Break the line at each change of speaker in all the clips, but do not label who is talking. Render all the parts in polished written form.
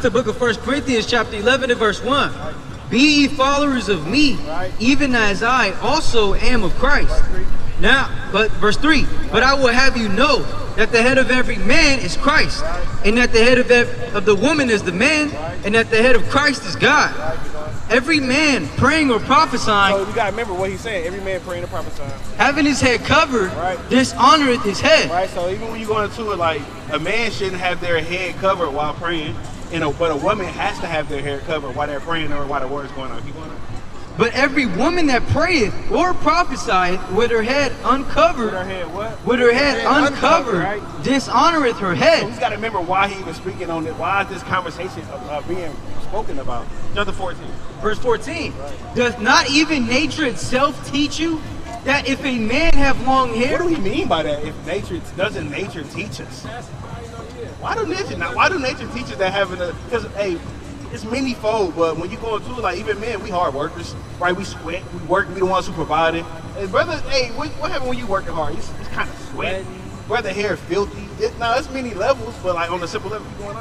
The book of 1 Corinthians chapter 11 and verse 1. Be ye followers of me, even as I also am of Christ. Now, but verse 3, but I will have you know that the head of every man is Christ, and that the head of the woman is the man, and that the head of Christ is God. Every man praying or prophesying,
so we gotta remember what he's saying. Every man praying or prophesying,
having his head covered, dishonoreth his head.
Right. So even when you go into it, like a man shouldn't have their head covered while praying, but a woman has to have their hair covered while they're praying or while the word's going on. Keep going on.
But every woman that prayeth or prophesieth with her head uncovered, with her head uncovered, right? Dishonoreth her head.
So we got to remember why he was speaking on it. Why is this conversation being spoken about? Chapter 14.
Verse 14. Right. Doth not even nature itself teach you that if a man have long hair?
What do he mean by that? Doesn't nature teach us? Why do nature teach us that having a? Because hey, it's many-fold, but when you go into it, like even men, we hard workers, right? We sweat, we work, we the ones who provide it. And brother, hey, what happens when you working hard? It's kind of sweaty. Brother, hair filthy. It's many levels, but like on the simple level, going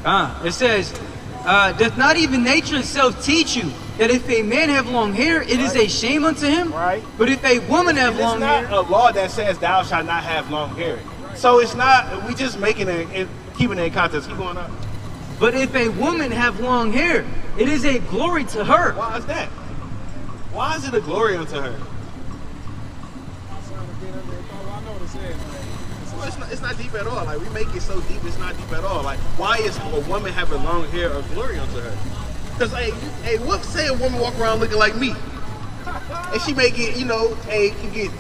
up.
It says, doth not even nature itself teach you that if a man have long hair, it is a shame unto him?
Right.
But if a woman have long hair,
it's not a law that says thou shalt not have long hair. So it's not. We just making it and keeping it in context. Keep going up.
But if a woman have long hair, it is a glory to her.
Why is that? Why is it a glory unto her? Well, it's not deep at all. Like we make it so deep, it's not deep at all. Like why is a woman having long hair a glory unto her? Because what say a woman walk around looking like me, and she may get can get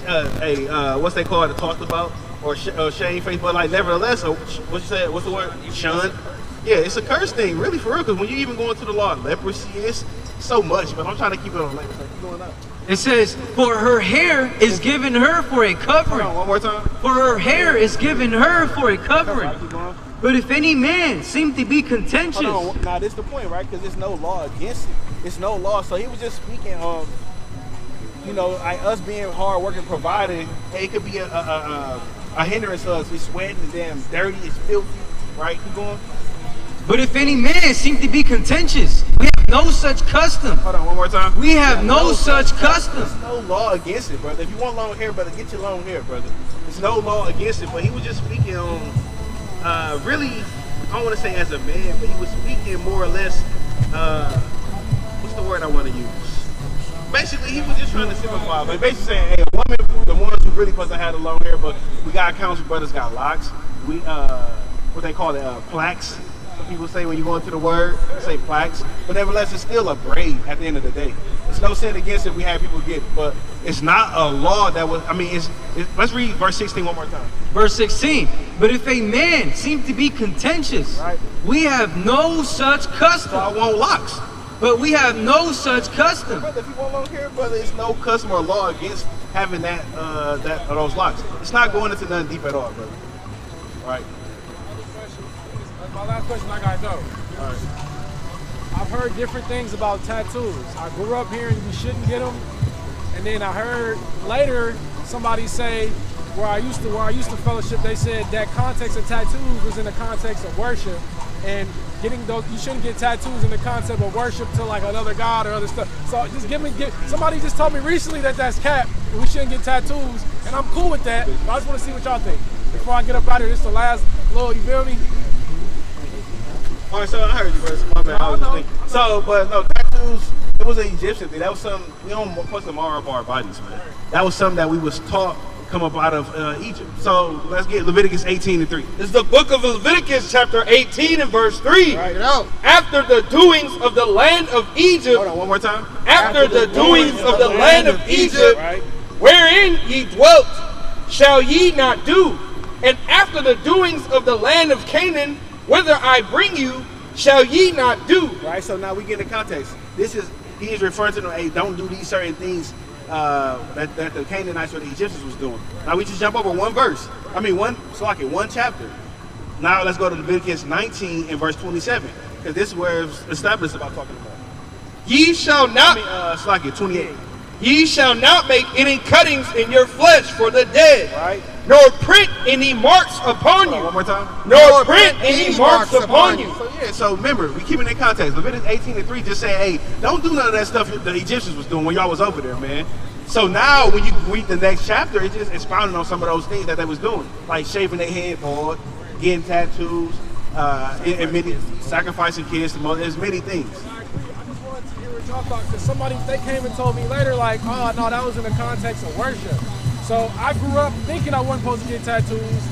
what's they call it talked about or shame face, but like nevertheless, what's the word? Shunned. Yeah, it's a curse thing, really, for real, because when you even go into the law of leprosy, it's so much, but I'm trying to keep it on leprosy. Keep going up.
It says, for her hair is given her for a covering.
Hold on, one more time.
For her hair is given her for a covering. But if any man seem to be contentious.
Hold on, now this is the point, right? Because there's no law against it. It's no law. So he was just speaking of, like us being hard working, providing. Hey, it could be a hindrance to us. We sweating, it's damn dirty, it's filthy, right? Keep going.
But if any man seem to be contentious, we have no such custom.
Hold on, one more time.
We have no such custom.
There's no law against it, brother. If you want long hair, brother, get your long hair, brother. There's no law against it, but he was just speaking on, really, I don't want to say as a man, but he was speaking more or less, what's the word I want to use? Basically, he was just trying to simplify, but basically saying, hey, a woman, the ones who really supposed to have the long hair, but we got council brothers got locks. We, what they call it, plaques. People say when you go into the word, say plaques, but nevertheless, it's still a braid at the end of the day. There's no sin against it. We have people get, but it's not a law that was. I mean, let's read verse 16 one more time.
Verse 16. But if a man seem to be contentious, we have no such custom.
So I want locks,
but we have no such custom.
Brother, if you want long hair, brother, there's no custom or law against having that those locks. It's not going into nothing deep at all, brother. Right.
My last question, I gotta go.
All right.
I've heard different things about tattoos. I grew up hearing you shouldn't get them, and then I heard later somebody say where I used to fellowship. They said that context of tattoos was in the context of worship, and getting those you shouldn't get tattoos in the concept of worship to like another god or other stuff. So just somebody just told me recently that that's cap. And we shouldn't get tattoos, and I'm cool with that. But I just want to see what y'all think before I get up out of here. This is the last little. You feel me?
All right, so I heard you, brother. My bad. I was just thinking. So, but no, tattoos, it was an Egyptian thing. That was something, we don't put them all up our bodies, man. That was something that we was taught come up out of Egypt. So, let's get Leviticus 18:3.
This is the book of Leviticus, chapter 18 and verse 3.
Right.
After the doings of the land of Egypt.
Hold on, one more time.
After the doings of the land of Egypt, wherein ye dwelt, shall ye not do. And after the doings of the land of Canaan, whither I bring you, shall ye not do.
Right, so now we get the context. He is referring to, hey, don't do these certain things that the Canaanites or the Egyptians was doing. Now we just jump over one chapter. Now let's go to Leviticus 19 and verse 27, because this is where it's established about talking about.
Ye shall not,
28.
Ye shall not make any cuttings in your flesh for the dead,
right?
nor print any marks upon
Hold on,
you.
one more time.
Nor print any marks upon you.
So yeah, so remember, we keep it in context. Leviticus 18:3 just said, hey, don't do none of that stuff the Egyptians was doing when y'all was over there, man. So now when you read the next chapter, it's just expounding on some of those things that they was doing, like shaving their head bald, getting tattoos, and many sacrificing kids. There's many things.
I agree. I just wanted to hear what y'all thought, because they came and told me later, like, oh no, that was in the context of worship. So I grew up thinking I wasn't supposed to get tattoos,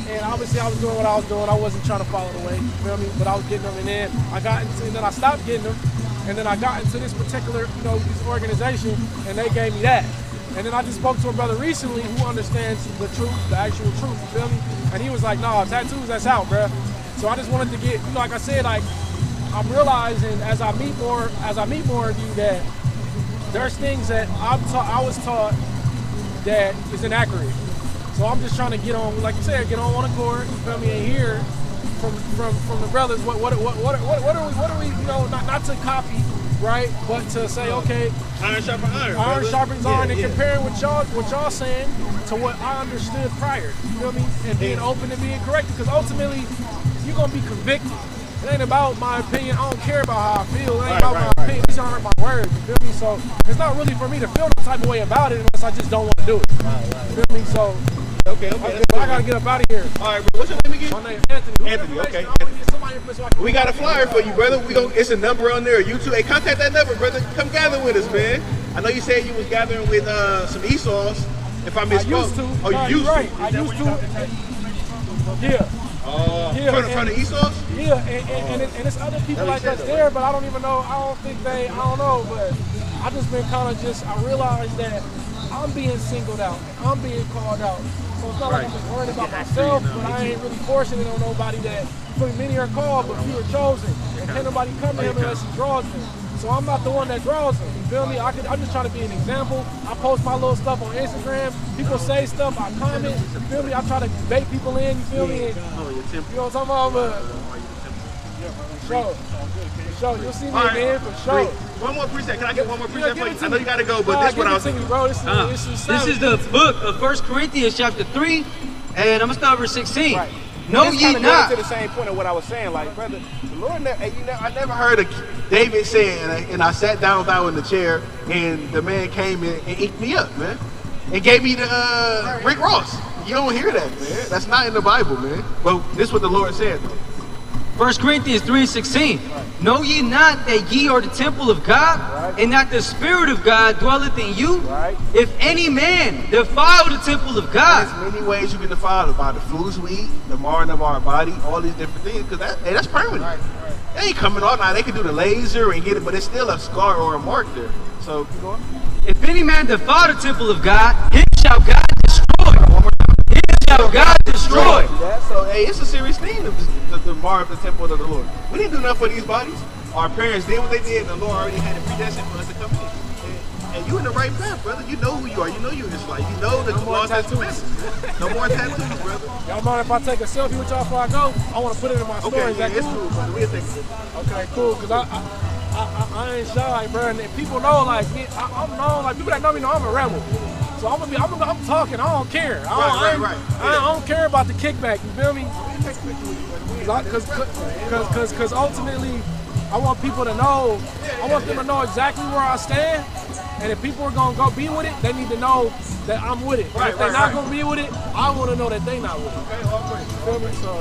and obviously I was doing what I was doing. I wasn't trying to follow the way, you feel me? But I was getting them, and then I stopped getting them, and then I got into this particular, this organization, and they gave me that. And then I just spoke to a brother recently who understands the truth, the actual truth, you feel me? And he was like, nah, tattoos, that's out, bruh. So I just wanted to get, like I said, like, I'm realizing as I meet more of you that there's things that I was taught that is inaccurate. So I'm just trying to get on, like you said, get on one accord, you feel me, and hear from the brothers what are we, not to copy, right, but to say, okay,
Iron sharpens iron.
iron sharpens iron, and
yeah.
comparing what y'all saying to what I understood prior, you feel me, and being open and being correct, because ultimately you're gonna be convicted. It ain't about my opinion. I don't care about how I feel. It ain't about my opinion. These aren't my words. You feel me? So it's not really for me to feel no type of way about it unless I just don't want to do it. You feel me? So
Okay.
I gotta get up out of here.
All right, bro. What's your name again?
My name is Anthony.
Anthony, okay.
I wanna get somebody information so I can-
We got a flyer for you, brother. It's a number on there. You too. Hey, contact that number, brother. Come gather with us, man. I know you said you was gathering with some Esau's. If I
I
misspoke.
used to.
Oh,
No,
you used
right.
to.
I used to. Yeah.
From the Esau's?
Yeah, and it's other people like us there, but I don't even know. I don't know, but I just been kind of I realized that I'm being singled out. I'm being called out. So it's not like I'm just worrying about myself, but I ain't really forcing it on nobody that, for many are called, but few are chosen. And can't nobody come to him unless he draws them. So I'm not the one that draws them, you feel me? I'm just trying to be an example. I post my little stuff on Instagram. People say stuff, I comment, you feel me? I try to bait people in, you feel me? And, you know what I'm talking about? For sure. You'll see me again, for sure.
One more preset. Can I get one more preset
give
for
it
you?
to
I know
me.
you got to go, but this is what I was
thinking, bro. This
This is the book of 1 Corinthians chapter 3, and I'm gonna start verse 16.
Right.
Know
This
ye
kinda goes
not.
to the same point of what I was saying, like, brother, the Lord I never heard of David saying, and I sat down in the chair, and the man came in and ate me up, man, and gave me the Rick Ross. You don't hear that, man. That's not in the Bible, man. But this is what the Lord said, though.
1 Corinthians 3:16. Know ye not that ye are the temple of God, and that the Spirit of God dwelleth in you?
Right.
If any man defile the temple of God,
There's many ways you can defile it by the foods we eat, the marring of our body, all these different things, because that's permanent. They ain't coming off now. They can do the laser and get it, but it's still a scar or a mark there. So keep going.
if any man defile the temple of God, him shall God destroy. Him shall God destroy.
Yeah, so hey, it's a serious thing to mar the temple of the Lord. We didn't do nothing for these bodies. Our parents did what they did, and the Lord already had it predestined for us to come in. And you in the right path, brother. You know who you are. You know you're Israelite. You know the laws and commandments. No more tattoos, brother.
Y'all mind if I take a selfie with y'all before I go? I want to put it in my story.
Okay,
Is
yeah,
that
it's
cool?
cool, brother. We'll take it.
Okay, cool. Cause I ain't shy, bro. And people know, like, I'm known. Like people that know me know I'm a rebel. So I'm talking. I don't care. I don't care about the kickback. You feel me? Cause ultimately, I want people to know. I want them to know exactly where I stand. And if people are gonna go be with it, they need to know that I'm with it. If they're not gonna be with it, I want to know that they not with it.
Okay, all right.
You feel me? So.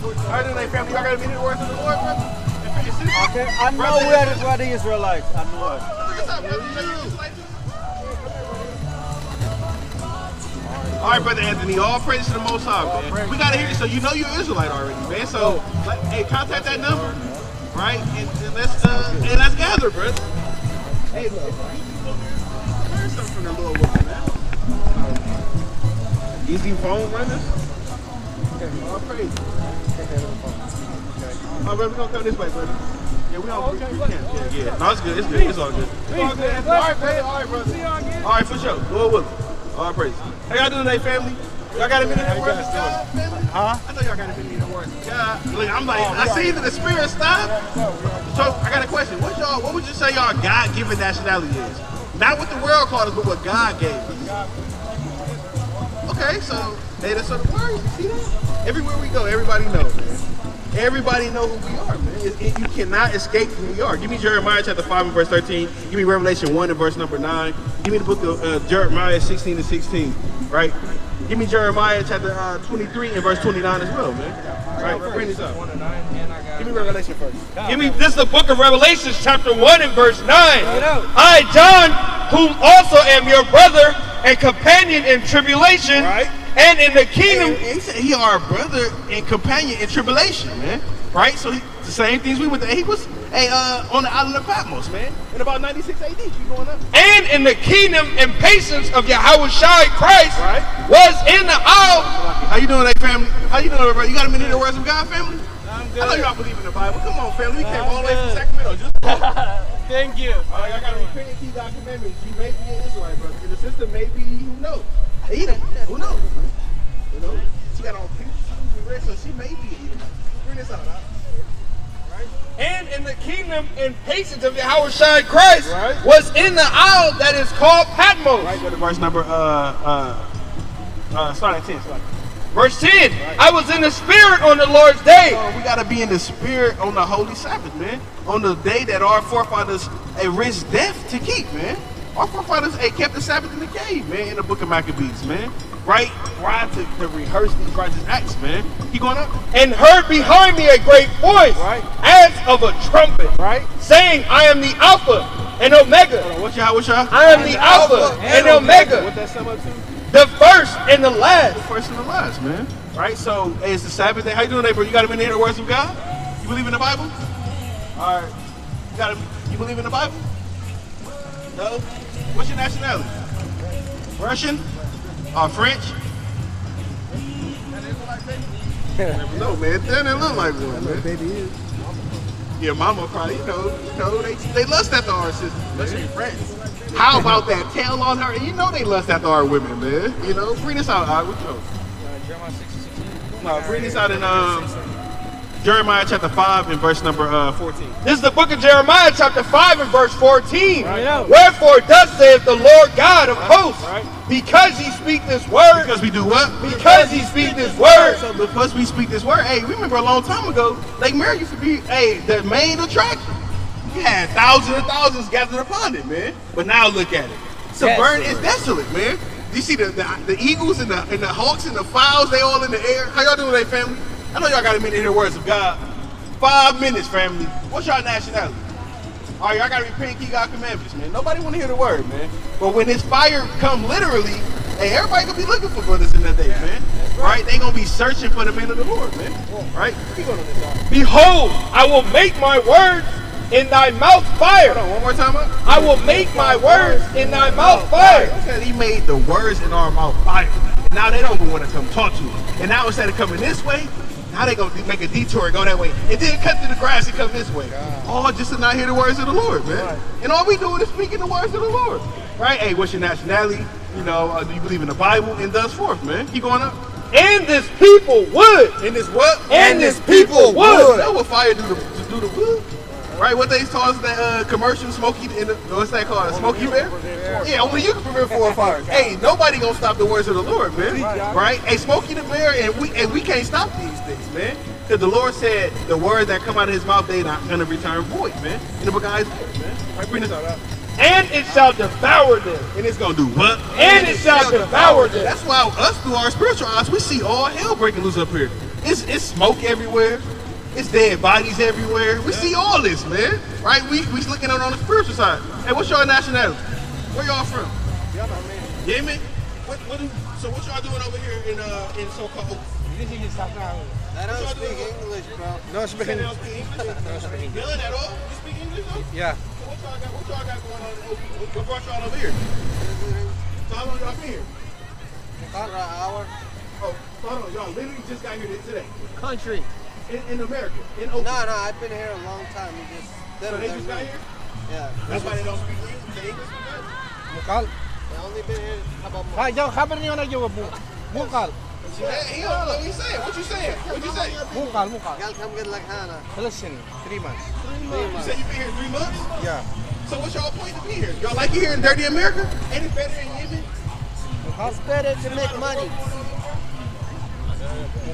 All right, then, family, y'all got a minute worth of the Lord, brother?
Okay, I know where the Israelites. I know it.
All right, brother Anthony. All praise to the Most High, man. We gotta hear it, so you know you're an Israelite already, man. So, hey, contact that number, right? And let's gather, brother. Hey, learn something from the Lord, man. Easy phone runners. Okay, all praise. All right, brother, we're gonna come this way, brother. Yeah, we don't.
Okay,
we
look.
can't. Yeah. No, it's good. It's good. It's all good. It's all good. All right, brother. All right, brother.
See y'all again.
All right, for sure. Lord willing. All right, praise. How y'all doing today, family? Y'all got a minute at work, God, family?
Huh?
I know y'all got a minute at work. God, look, I'm like, I see that the spirit stop. So I got a question. What would you say y'all God-given nationality is? Not what the world called us, but what God gave us. Okay, so hey, that's the word. You see that? Everywhere we go, everybody knows, man. Everybody know who we are, man. You cannot escape who we are. Give me Jeremiah chapter 5 and verse 13. Give me Revelation 1 and verse number 9. Give me the book of Jeremiah 16 and 16, right? Give me Jeremiah chapter 23 and verse 29 as well, man. Right, bring this up. Give me Revelation first.
Give me this is the book of Revelation, chapter 1 and verse 9. I, John, whom also am your brother and companion in tribulation,
Right.
and in the kingdom.
He said he our brother and companion in tribulation, man. Right? So the same things we went to. He was on the island of Patmos, man. In about 96 AD, you going up.
And in the kingdom and patience of Yahweh Christ,
Right.
was in the isle.
How you doing, family? How you doing, everybody? You got a minute to words of God, family?
I'm good.
I know y'all believe in the Bible. Come on, family. We came all the way from Sacramento. Just
Thank you.
all right, y'all got to repent and keep God's commandments. You may be an Israelite, brother. And the sister may be, who knows? Edom. Who knows? You know? She got on pink shoes and red, so she may be Edom. Bring this out, huh? Right?
And in the kingdom and patience of Yahweh Christ,
Right.
was in the isle that is called Patmos.
Right, go to verse number, start at 10. Start.
Verse 10, I was in the spirit on the Lord's day.
So we got to be in the spirit on the holy Sabbath, man. On the day that our forefathers risked death to keep, man. Our forefathers kept the Sabbath in the cave, man, in the book of Maccabees, man. Right? Trying to rehearse these righteous acts, man. Keep going up.
And heard behind me a great voice,
Right.
as of a trumpet,
Right?
saying, I am the Alpha and Omega.
What's y'all?
I am the Alpha and Omega,
What that sum up to?
the first and the last.
First and the last, man. Right? So, hey, it's the Sabbath day. How you doing today, bro? You got a minute to hear the words of God? You believe in the Bible? All right. You believe in the Bible? No? What's your nationality? Russian? French? No, man. That didn't look like one, man.
Baby is.
Your mama probably, they lust after our sisters, especially friends. How about that tail on her? You know they lust after our women, man. You know, bring this out. What you know? No, bring this out in Jeremiah chapter 5 and verse number 14.
This is the book of Jeremiah, chapter 5 and verse 14.
Right.
Wherefore thus saith the Lord God of hosts,
Right.
because ye speak this word,
Because we do what?
because ye speak this word,
So because we speak this word, hey, remember a long time ago, Lake Mary used to be, the main attraction. You had thousands and thousands gathered upon it, man. But now look at it. Severn is desolate, man. You see the eagles and the hawks and the fowls, they all in the air. How y'all doing today, family? I know y'all got a minute to hear the words of God. 5 minutes, family. What's y'all nationality? All right, y'all got to repent and keep God's commandments, man. Nobody want to hear the word, man. But when this fire come literally, hey, everybody going to be looking for brothers in that day, man. Right? They going to be searching for the men of the Lord, man. Right? Keep going on this side.
behold, I will make my words in thy mouth fire.
Hold on, one more time up.
I will make my words in thy mouth fire.
Because he made the words in our mouth fire. And now they don't even want to come talk to us. And now instead of coming this way, now they gonna make a detour and go that way. And then cut through the grass and come this way. All just to not hear the words of the Lord, man. Right. And all we doing is speaking the words of the Lord. Right? Hey, what's your nationality? You know, do you believe in the Bible? And thus forth, man. Keep going up.
And this people would.
And this what?
And this people would.
Know what fire do to do the wood? Right? What they told us that commercial Smokey, what's that called? Smokey Bear? Yeah, only you can prevent 4 fires. Hey, nobody gonna stop the words of the Lord, man. Right? Hey, Smokey the Bear, and we can't stop these things, man. Because the Lord said the words that come out of his mouth, they not gonna return void, man. In the book of Isaiah, man. Right, bring this out.
And it shall devour them.
And it's gonna do what?
And it shall devour them.
That's why us, through our spiritual eyes, we see all hell breaking loose up here. It's smoke everywhere. It's dead bodies everywhere. We see all this, man. Right? We looking at it on the spiritual side. Hey, what's your nationality? Where y'all from? Yemen. So what y'all doing over here in so-called?
I don't speak English, bro. No speak
None
English.
at all? You speak English though?
Yeah.
So what y'all got going on? What brought y'all over here? So how long y'all been here?
About an hour.
Oh, hold on, y'all literally just got here today.
Country.
In America, in Oakland.
No, I've been here a long time. We just
So they just got here?
Yeah.
That's why they don't speak English.
Mukal. I only been here about month.
Yo, habar niyo na yung Mukal.
He don't know what he's saying. What you saying? What you say?
Mukal.
Gal come get like Hana.
Listen, 3 months.
You said you been here 3 months?
Yeah.
So what's y'all point to be here? Y'all like it here in dirty America? Ain't it better in Yemen?
It's better to make money.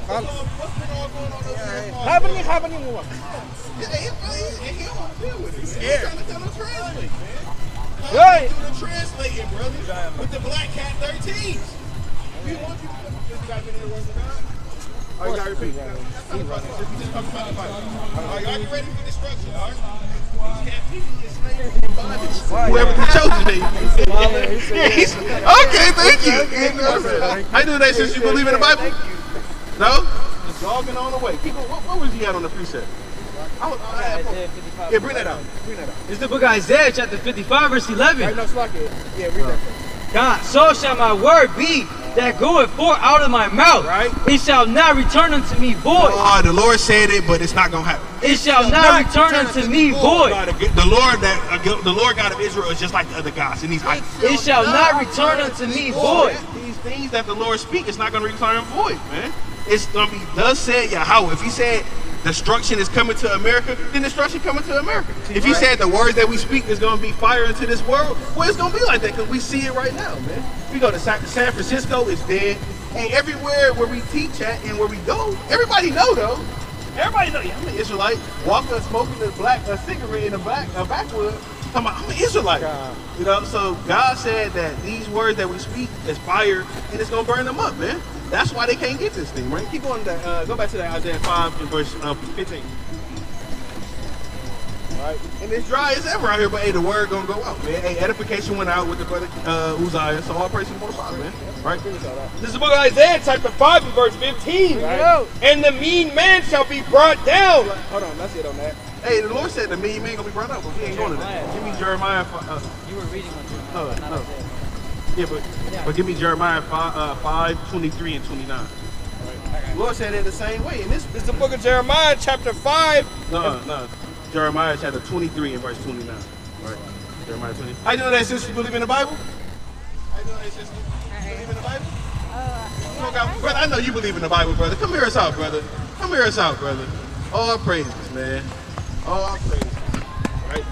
What's been all going on over there?
Happening.
He don't want to deal with it. He's trying to tell him to translate, man.
Right.
Do the translating, brother. With the Black Cat 13s. We want you to just got to the words of God. Oh, you got to repeat. That's not a problem. We just talking about the Bible. All right, are you ready for destruction? All right. These captivity is slavery and bondage. Whoever the chosen baby. Okay, thank you. How you doing today, since you believe in the Bible? No? Just jogging on the way. Keep on. What was he at on the precept? Yeah, bring that out.
It's the book of Isaiah, chapter 55, verse 11.
Right, no, slack it. Yeah, read that.
God, so shall my word be that goeth forth out of my mouth.
Right.
It shall not return unto me void.
Oh, the Lord said it, but it's not gonna happen.
It shall not return unto me void.
The Lord God of Israel is just like the other gods, and
It shall not return unto me void.
These things that the Lord speaks, it's not gonna return void, man. It's gonna be thus said Yahweh. If He said destruction is coming to America, then destruction coming to America. If He said the words that we speak is going to be fire into this world, well, it's going to be like that because we see it right now, man. We go to San Francisco, it's dead. And everywhere where we teach at and where we go, everybody know, though. Everybody know, yeah, I'm an Israelite. Walking, smoking a cigarette in the backwood. I'm an Israelite. You know, so God said that these words that we speak is fire and it's going to burn them up, man. That's why they can't get this thing, right? Keep going to go back to that Isaiah 5 and verse 15. All right, and it's dry as ever out here, but hey, the word gonna go out, man. Hey, edification went out with the brother Uzziah, so all praise to the Most High, man. Right?
This is the book of Isaiah, chapter 5 and verse 15.
Right.
And the mean man shall be brought down.
Hold on, that's it on that. Hey, the Lord said the mean man gonna be brought up, but we ain't going to that. Give me Jeremiah.
You were reading on Jeremiah.
No. Yeah, but give me Jeremiah 5, 23 and 29. The Lord said it the same way. And this
This is the book of Jeremiah, chapter 5.
No. Jeremiah chapter 23 and verse 29. Right. Jeremiah 20. How you know that, sister? You believe in the Bible? How you know that, sister? You believe in the Bible? Brother, I know you believe in the Bible, brother. Come hear us out, brother. Come hear us out, brother. All praises, man. All praises. Right?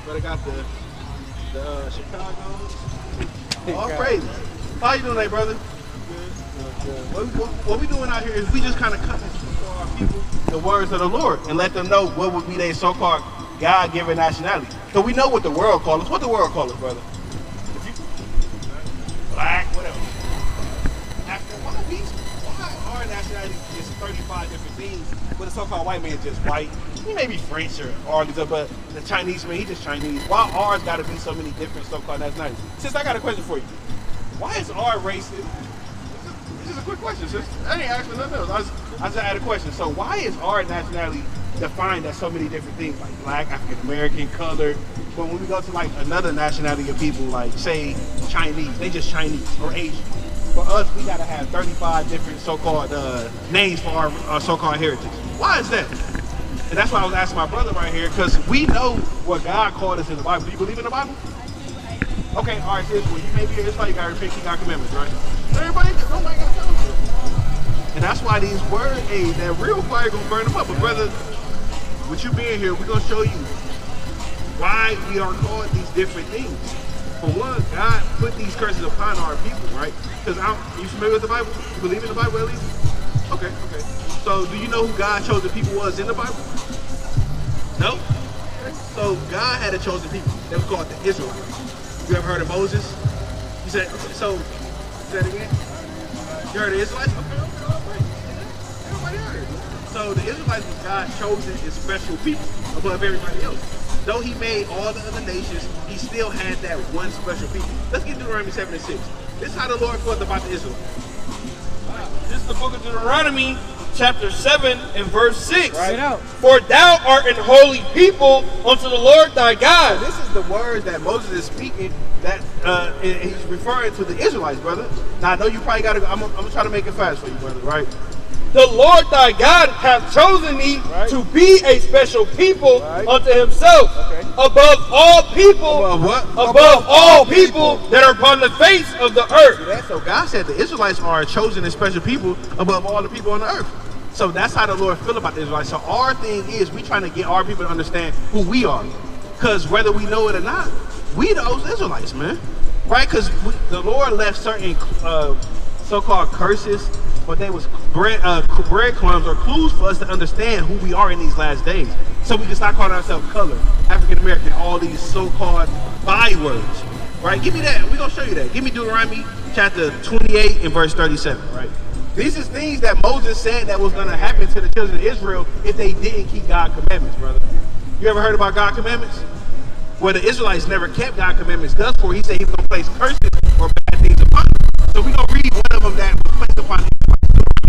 Brother got the Chicago. All praises. How you doing today, brother? What we doing out here is we just kind of cut for our people the words of the Lord and let them know what would be their so-called God-given nationality. So we know what the world calls us. What the world calls us, brother? Black, whatever. Why our nationality is 35 different things, but the so-called white man is just white. He may be French or all these other, but the Chinese man, he's just Chinese. Why ours got to be so many different so-called nationalities? Sis, I got a question for you. Why is our race? This is a quick question, sis. I ain't asking nothing else. I just had a question. So why is our nationality defined as so many different things, like black, African American, colored? But when we go to like another nationality of people, like say Chinese, they just Chinese or Asian. For us, we gotta have 35 different so-called names for our so-called heritage. Why is that? And that's why I was asking my brother right here, because we know what God called us in the Bible. Do you believe in the Bible? Okay, all right, sis. Well, you may be here. It's like you gotta repeat God's commandments, right? Nobody got to tell you. And that's why these words, hey, that real fire gonna burn them up. But brother, with you being here, we're gonna show you why we are called these different things. For one, God put these curses upon our people, right? Because you familiar with the Bible? You believe in the Bible at least? Okay. So do you know who God's chosen people was in the Bible? No? So God had a chosen people. They were called the Israelites. You ever heard of Moses? You said, so, say it again? You heard of the Israelites? Okay. Everybody heard it. So the Israelites was God's chosen and special people above everybody else. Though he made all the other nations, he still had that one special people. Let's get Deuteronomy 7 and 6. This is how the Lord felt about the Israelites.
This is the book of Deuteronomy, chapter 7 and verse 6.
Right.
For thou art an holy people unto the Lord thy God.
This is the words that Moses is speaking, that he's referring to the Israelites, brother. Now I know you probably gotta go. I'm gonna try to make it fast for you, brother, right?
The Lord thy God hath chosen thee to be a special people unto himself, above all people,
Above what?
above all people that are upon the face of the earth.
So God said the Israelites are a chosen and special people above all the people on the earth. So that's how the Lord feel about the Israelites. So our thing is we trying to get our people to understand who we are. Because whether we know it or not, we those Israelites, man. Right? Because the Lord left certain so-called curses, but they was breadcrumbs or clues for us to understand who we are in these last days. So we can start calling ourselves colored, African American, all these so-called bywords. Right? Give me that. We're going to show you that. Give me Deuteronomy chapter 28 and verse 37. Right? These is things that Moses said that was going to happen to the children of Israel if they didn't keep God's commandments, brother. You ever heard about God's commandments? Well, the Israelites never kept God's commandments. Thus, for he said he was going to place curses or bad things upon them. So we're going to read one of them that was placed upon the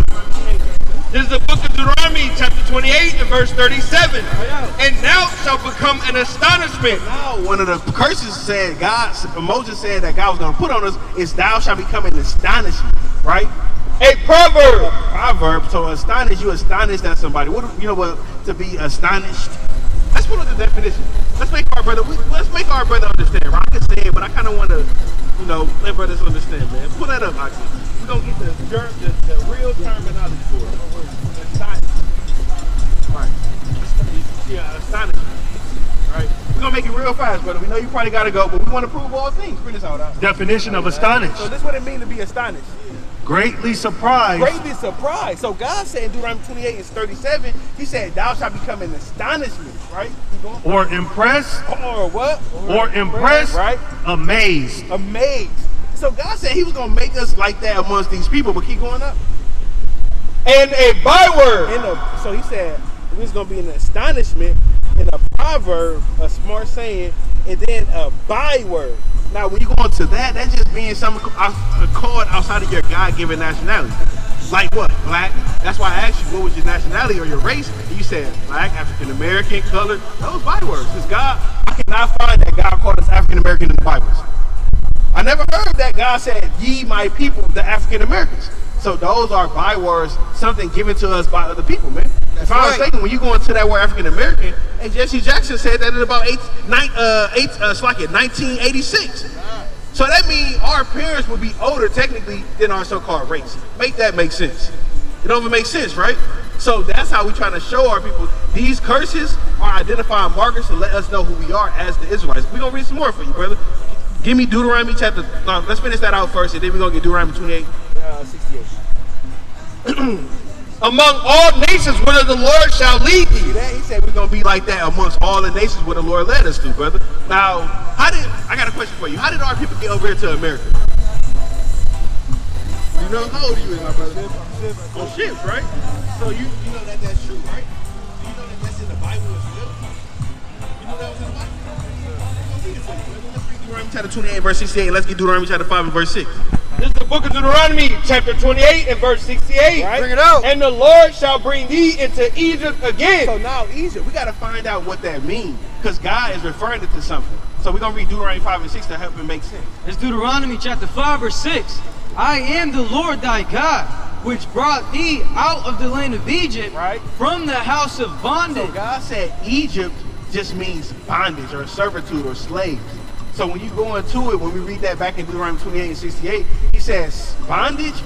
Israelites.
This is the book of Deuteronomy, chapter 28 and verse 37. And now shall become an astonishment.
Now, one of the curses said, Moses said that God was going to put on us is thou shalt become an astonishment, right?
A proverb.
A proverb. So astonish, you astonished at somebody. What to be astonished? Let's pull up the definition. Let's make our brother understand. Right? I can say it, but I kind of want to, let brothers understand, man. Pull that up, Oxy. We're gonna get the real terminology for it. Astonish. Right. Yeah, astonishment. Right. We're gonna make it real fast, brother. We know you probably gotta go, but we want to prove all things. Bring this out.
Definition of astonished.
So this is what it means to be astonished.
Greatly surprised.
Greatly surprised. So God said in Deuteronomy 28 and 37, he said, thou shalt become an astonishment, right?
Or impressed.
Or what?
Or impressed.
Right?
Amazed.
Amazed. So God said he was going to make us like that amongst these people, but keep going up.
And a byword.
So he said it was going to be an astonishment, and a proverb, a smart saying, and then a byword. Now, when you go into that's just being something called outside of your God-given nationality. Like what? Black. That's why I asked you, what was your nationality or your race? And you said black, African American, colored. Those bywords. Because God, I cannot find that God called us African American in the Bibles. I never heard that God said, ye my people, the African Americans. So those are bywords, something given to us by other people, man. If I'm not mistaken, when you go into that word African American, and Jesse Jackson said that in about 1986. So that means our parents would be older technically than our so-called race. Make that make sense. It don't even make sense, right? So that's how we trying to show our people these curses are identifying markers to let us know who we are as the Israelites. We're gonna read some more for you, brother. Give me Deuteronomy chapter. Let's finish that out first, and then we're gonna get Deuteronomy 28, 68.
Among all nations whither the Lord shall lead thee.
See that? He said we're gonna be like that amongst all the nations where the Lord led us to, brother. Now, I got a question for you. How did our people get over here to America? You know, how old are you, my brother? On ships, right? So you know that's true, right? You know that's in the Bible as well. You know that was in the Bible. Let's read Deuteronomy chapter 28, verse 68. Let's get Deuteronomy chapter 5 and verse 6.
This is the book of Deuteronomy, chapter 28 and verse 68.
Right? Bring it out.
And the Lord shall bring thee into Egypt again.
So now Egypt, we got to find out what that means, because God is referring it to something. So we're going to read Deuteronomy 5 and 6 to help it make sense.
It's Deuteronomy chapter 5 verse 6. I am the Lord thy God, which brought thee out of the land of Egypt,
right,
from the house of bondage.
So God said Egypt just means bondage or servitude or slaves. So when you go into it, when we read that back in Deuteronomy 28 and 68, he says bondage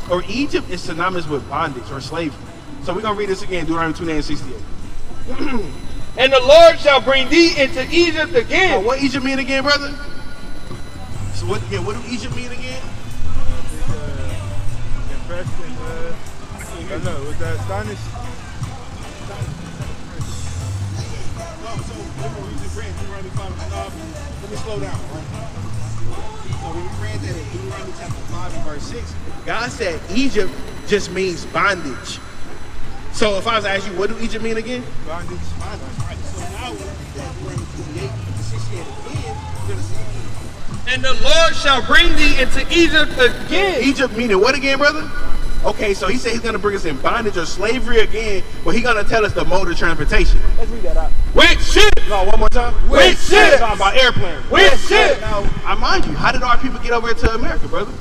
or Egypt is synonymous with bondage or slavery. So we're going to read this again, Deuteronomy 28 and 68.
And the Lord shall bring thee into Egypt again.
Now, what Egypt mean again, brother? So what do Egypt mean again?
Impressed and, I don't know, was that astonished?
Let me slow down, right? So when we read that in Deuteronomy chapter 5 and verse 6, God said Egypt just means bondage. So if I was to ask you, what do Egypt mean again?
Bondage.
Bondage, right. So now when we read that Deuteronomy 28 and 68 again, we're going to see
and the Lord shall bring thee into Egypt again.
Egypt meaning what again, brother? Okay, so he said he's going to bring us in bondage or slavery again, but he's going to tell us the mode of transportation. Let's read that out.
With ships.
No, one more time.
With ships.
Talking about airplanes.
With ships.
Now, I mind you, how did our people get over here to America, brother?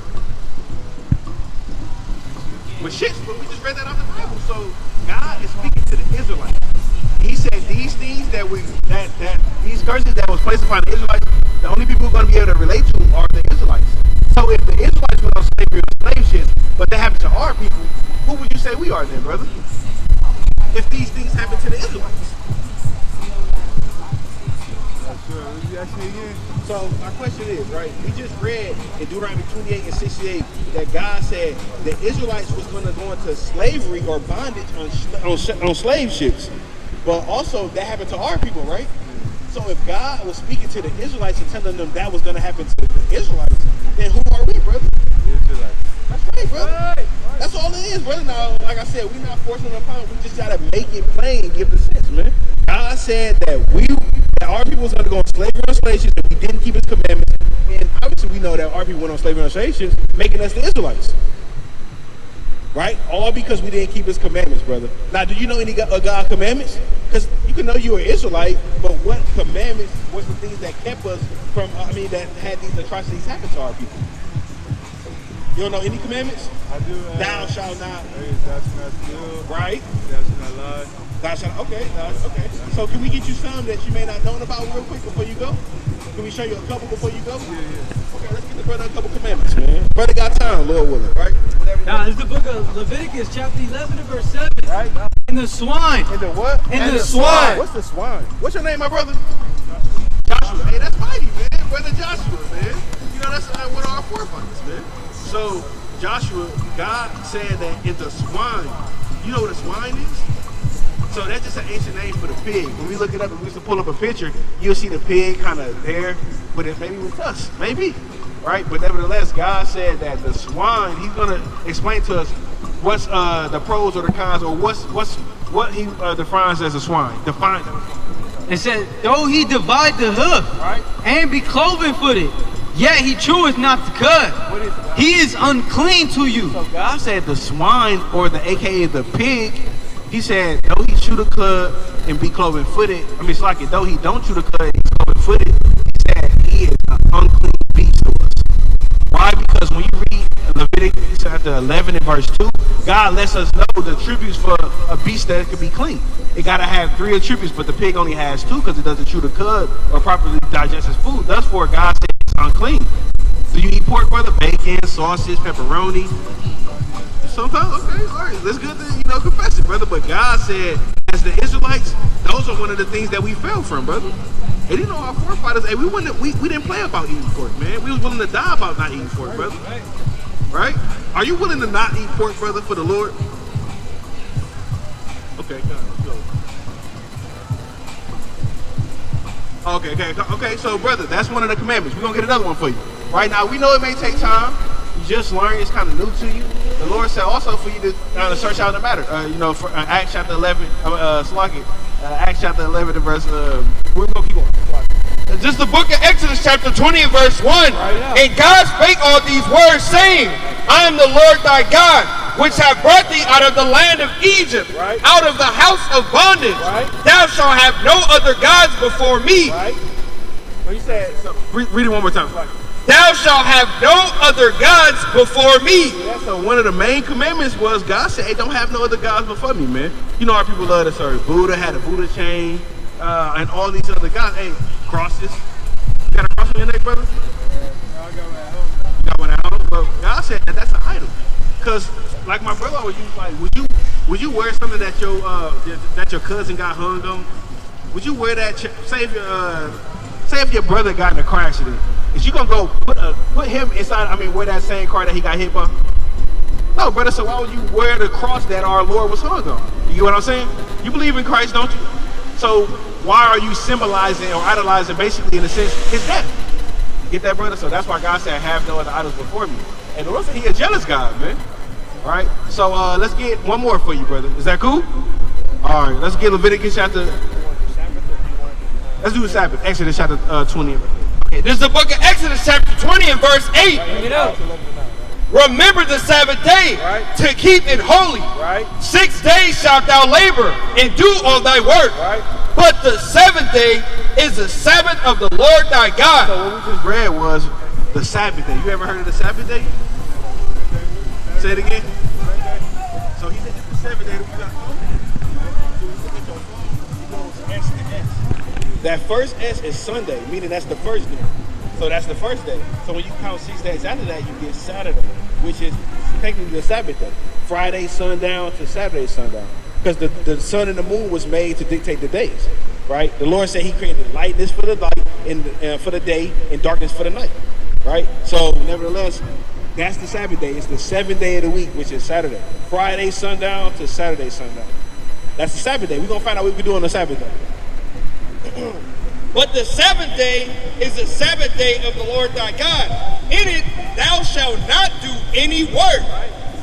With ships, but we just read that out the Bible. So God is speaking to the Israelites. He said these things that these curses that was placed upon the Israelites, the only people who are going to be able to relate to are the Israelites. So if the Israelites were on slavery or slave ships, but they happen to our people, who would you say we are then, brother? If these things happen to the Israelites.
Ask me again.
So my question is, right? We just read in Deuteronomy 28 and 68 that God said the Israelites was going to go into slavery or bondage on slave ships. But also that happened to our people, right? So if God was speaking to the Israelites and telling them that was going to happen to the Israelites, then who are we, brother?
Israelites.
That's right, brother. That's all it is, brother. Now, like I said, we're not forcing it upon. We just gotta make it plain and give the sense, man. God said that our people was gonna go on slavery on slave ships if we didn't keep His commandments, and obviously we know that our people went on slavery on slave ships, making us the Israelites, right? All because we didn't keep His commandments, brother. Now, do you know any God commandments? Because you can know you were an Israelite, but what commandments was the things that kept us from? that had these atrocities happen to our people. You don't know any commandments?
I do.
Thou shalt not.
Thou shalt not steal.
Right?
Thou shalt not lie.
Thou shalt. Okay. Okay. So can we get you some that you may not know about real quick before you go? Can we show you a couple before you go?
Yeah.
Okay. Let's get the brother a couple commandments, man. Brother got time, Lord willing, right?
Now, this is the book of Leviticus, chapter 11 and verse 7.
Right.
And the swine.
And the what?
And the swine.
What's the swine? What's your name, my brother? Joshua. Hey, that's mighty, man. Brother Joshua, man. You know that's one of our forefathers, man. So Joshua, God said that in the swine, you know what a swine is? So that's just an ancient name for the pig. When we look it up and we used to pull up a picture, you'll see the pig kind of there, but it maybe with us, maybe, right? But nevertheless, God said that the swine, He's gonna explain to us what's the pros or the cons, or what He defines as a swine. Define them.
It said, though he divide the hoof,
Right.
and be cloven footed, yet he cheweth not the cud.
What is it?
He is unclean to you.
So God said the swine, or the AKA the pig, He said, though he chew the cud and be cloven footed, it's like it, though he don't chew the cud and he's cloven footed, He said he is an unclean beast to us. Why? Because when you read Leviticus chapter 11 and verse 2, God lets us know the attributes for a beast that could be clean. It got to have 3 attributes, but the pig only has 2 because it doesn't chew the cud or properly digest its food. Thus, for God said it's unclean. Do you eat pork, brother? Bacon, sausage, pepperoni? Sometimes, okay, all right. It's good to, confess it, brother. But God said, as the Israelites, those are one of the things that we fell from, brother. And our forefathers, hey, we didn't play about eating pork, man. We was willing to die about not eating pork, brother. Right? Are you willing to not eat pork, brother, for the Lord? Okay, let's go. Okay, so brother, that's one of the commandments. We're going to get another one for you. Right now, we know it may take time. You just learned, it's kind of new to you. The Lord said also for you to search out the matter. For Acts chapter 11, Acts chapter 11 and verse, we're going to keep on.
Just the book of Exodus chapter 20 and verse 1. And God spake all these words, saying, I am the Lord thy God, which have brought thee out of the land of Egypt, out of the house of bondage. Thou shalt have no other gods before me.
He said, so, read it one more time.
Thou shalt have no other gods before me.
Yeah, so one of the main commandments was God said, hey, don't have no other gods before me, man. Our people love to serve Buddha, had a Buddha chain, and all these other gods. Hey, crosses. You got a cross on your neck, brother?
I got one at home.
You got one at home? But God said that's an idol. Because, like my brother always used, like, would you wear something that your cousin got hung on? Would you wear that? Say if your brother got in a car accident, is you gonna go put him inside? Wear that same car that he got hit by? No, brother. So why would you wear the cross that our Lord was hung on? You get what I'm saying? You believe in Christ, don't you? So why are you symbolizing or idolizing, basically, in a sense, his death? Get that, brother? So that's why God said, "Have no other idols before me." And the Lord said, He a jealous God, man. Right? So let's get one more for you, brother. Is that cool? All right. Let's get Leviticus chapter. Let's do the Sabbath. Exodus chapter 20.
Okay, this is the book of Exodus chapter 20 and verse 8.
Bring it up.
Remember the Sabbath day to keep it holy. 6 days shalt thou labor and do all thy work. But the 7th day is the Sabbath of the Lord thy God.
So what we just read was the Sabbath day. You ever heard of the Sabbath day? Say it again. So he said it's the 7th day that we got. So you look at your phone, it goes S to S. That first S is Sunday, meaning that's the first day. So that's the first day. So when you count 6 days after that, you get Saturday, which is technically the Sabbath day. Friday sundown to Saturday sundown. because the sun and the moon was made to dictate the days, right? The Lord said he created lightness for the light and for the day and darkness for the night, right? So nevertheless, that's the Sabbath day. It's the 7th day of the week, which is Saturday. Friday sundown to Saturday sundown. That's the Sabbath day. We're going to find out what we do on the Sabbath day.
But the Sabbath day is the Sabbath day of the Lord thy God. In it thou shalt not do any work.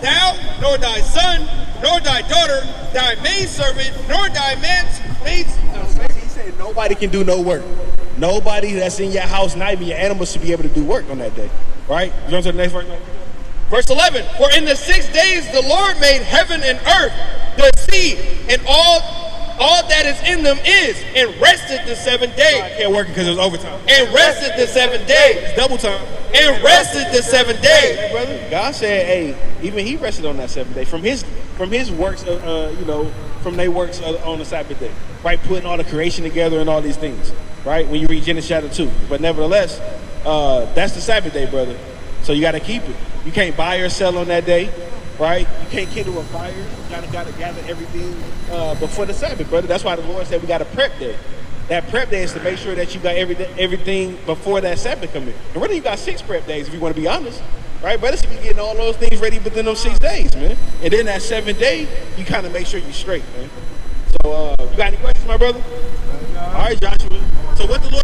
Thou, nor thy son, nor thy daughter, thy maidservant, nor thy maid.
He said nobody can do no work. Nobody that's in your house, not even your animals, should be able to do work on that day. Right? You want to the next verse?
Verse 11, for in the 6 days the Lord made heaven and earth, the sea, and all that is in them is, and rested the 7th day.
I can't work because it was overtime.
And rested the 7th day.
It's double time.
And rested the 7th day.
Hey, brother. God said, hey, even he rested on that 7th day from his works, from their works on the Sabbath day, right? Putting all the creation together and all these things, right? When you read Genesis chapter 2. But nevertheless, that's the Sabbath day, brother. So you got to keep it. You can't buy or sell on that day, right? You can't kindle a fire. You got to gather everything before the Sabbath, brother. That's why the Lord said we got a prep day. That prep day is to make sure that you got everything before that Sabbath come in. And really, you got 6 prep days if you want to be honest, right? Brother should be getting all those things ready within those 6 days, man. And then that 7th day, you kind of make sure you're straight, man. So you got any questions, my brother? All right, Joshua. So what the Lord